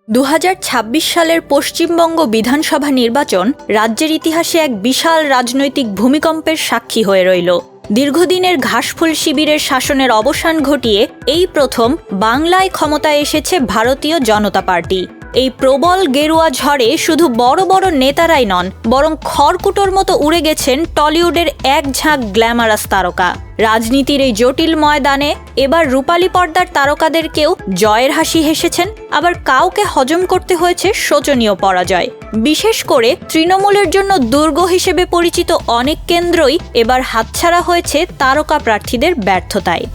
2026 সালের পশ্চিমবঙ্গ বিধানসভা নির্বাচন রাজ্যের ইতিহাসে এক বিশাল রাজনৈতিক ভূমিকম্পের সাক্ষী হয়ে রইল। দীর্ঘদিনের ঘাসফুল শিবিরের শাসনের অবসান ঘটিয়ে এই প্রথম বাংলায় ক্ষমতায় এসেছে ভারতীয় জনতা পার্টি। এই প্রবল গেরুয়া ঝড়ে শুধু বড় বড় নেতারাই নন, বরং খড়কুটোর মতো উড়ে গেছেন টলিউডের এক ঝাঁক গ্ল্যামারাস তারকা। রাজনীতির এই জটিল ময়দানে এবার রূপালী পর্দার তারকাদেরকেও জয়ের হাসি হেসেছেন, আবার কাউকে হজম করতে হয়েছে শোচনীয় পরাজয়। বিশেষ করে তৃণমূলের জন্য দুর্গ হিসেবে পরিচিত অনেক কেন্দ্রই এবার হাতছাড়া হয়েছে তারকা প্রার্থীদের ব্যর্থতায়।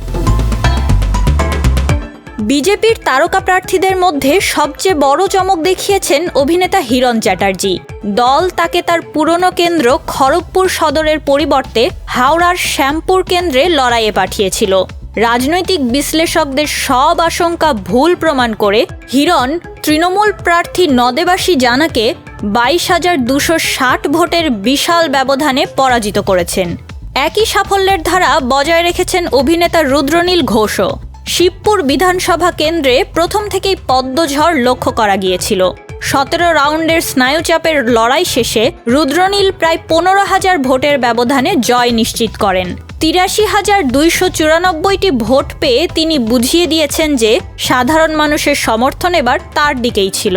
বিজেপির তারকা প্রার্থীদের মধ্যে সবচেয়ে বড় চমক দেখিয়েছেন অভিনেতা হিরণ চ্যাটার্জি। দল তাকে তার পুরনো কেন্দ্র খড়গপুর সদরের পরিবর্তে হাওড়ার শ্যামপুর কেন্দ্রে লড়াইয়ে পাঠিয়েছিল। রাজনৈতিক বিশ্লেষকদের সব আশঙ্কা ভুল প্রমাণ করে হিরণ তৃণমূল প্রার্থী নদেবাসী জানাকে 22,260 ভোটের বিশাল ব্যবধানে পরাজিত করেছেন। একই সাফল্যের ধারা বজায় রেখেছেন অভিনেতা রুদ্রনীল ঘোষও। শিবপুর বিধানসভা কেন্দ্রে প্রথম থেকেই পদ্মঝড় লক্ষ্য করা গিয়েছিল। 17 রাউন্ডের স্নায়ুচাপের লড়াই শেষে রুদ্রনীল প্রায় 15,000 ভোটের ব্যবধানে জয় নিশ্চিত করেন। 83,294টি ভোট পেয়ে তিনি বুঝিয়ে দিয়েছেন যে সাধারণ মানুষের সমর্থন এবার তার দিকেই ছিল।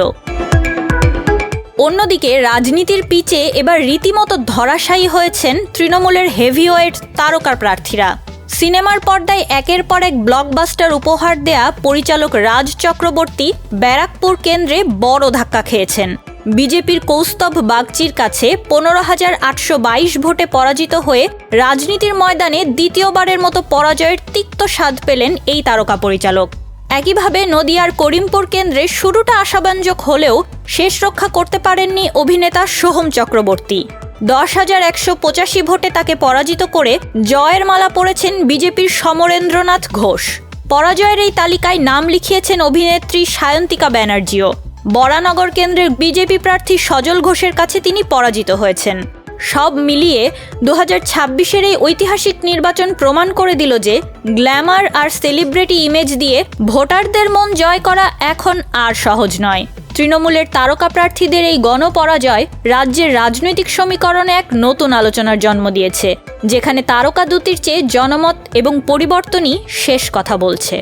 অন্যদিকে রাজনীতির পিচে এবার রীতিমতো ধরাশায়ী হয়েছেন তৃণমূলের হেভিওয়েট তারকা প্রার্থীরা। সিনেমার পর্দায় একের পর এক ব্লকবাস্টার উপহার দেয়া পরিচালক রাজ চক্রবর্তী ব্যারাকপুর কেন্দ্রে বড় ধাক্কা খেয়েছেন। বিজেপির কৌস্তভ বাগচির কাছে 15,822 ভোটে পরাজিত হয়ে রাজনীতির ময়দানে দ্বিতীয়বারের মতো পরাজয়ের তিক্ত স্বাদ পেলেন এই তারকা পরিচালক। একইভাবে নদিয়ার করিমপুর কেন্দ্রে শুরুটা আশাব্যঞ্জক হলেও শেষ রক্ষা করতে পারেননি অভিনেতা সোহম চক্রবর্তী। 10,185 ভোটে তাকে পরাজিত করে জয়ের মালা পরেছেন বিজেপির সমরেন্দ্রনাথ ঘোষ। পরাজয়ের এই তালিকায় নাম লিখিয়েছেন অভিনেত্রী সায়ন্তিকা ব্যানার্জিও। বরানগর কেন্দ্রের বিজেপি প্রার্থী সজল ঘোষের কাছে তিনি পরাজিত হয়েছেন। সব মিলিয়ে 2026-এর এই ঐতিহাসিক নির্বাচন প্রমাণ করে দিল যে গ্ল্যামার আর সেলিব্রিটি ইমেজ দিয়ে ভোটারদের মন জয় করা এখন আর সহজ নয়। তৃণমূলের তারকা প্রার্থীদের এই গণপরাজয় রাজ্যের রাজনৈতিক সমীকরণে এক নতুন আলোচনার জন্ম দিয়েছে, যেখানে তারকা দুটির চেয়ে জনমত এবং পরিবর্তনই শেষ কথা বলছে।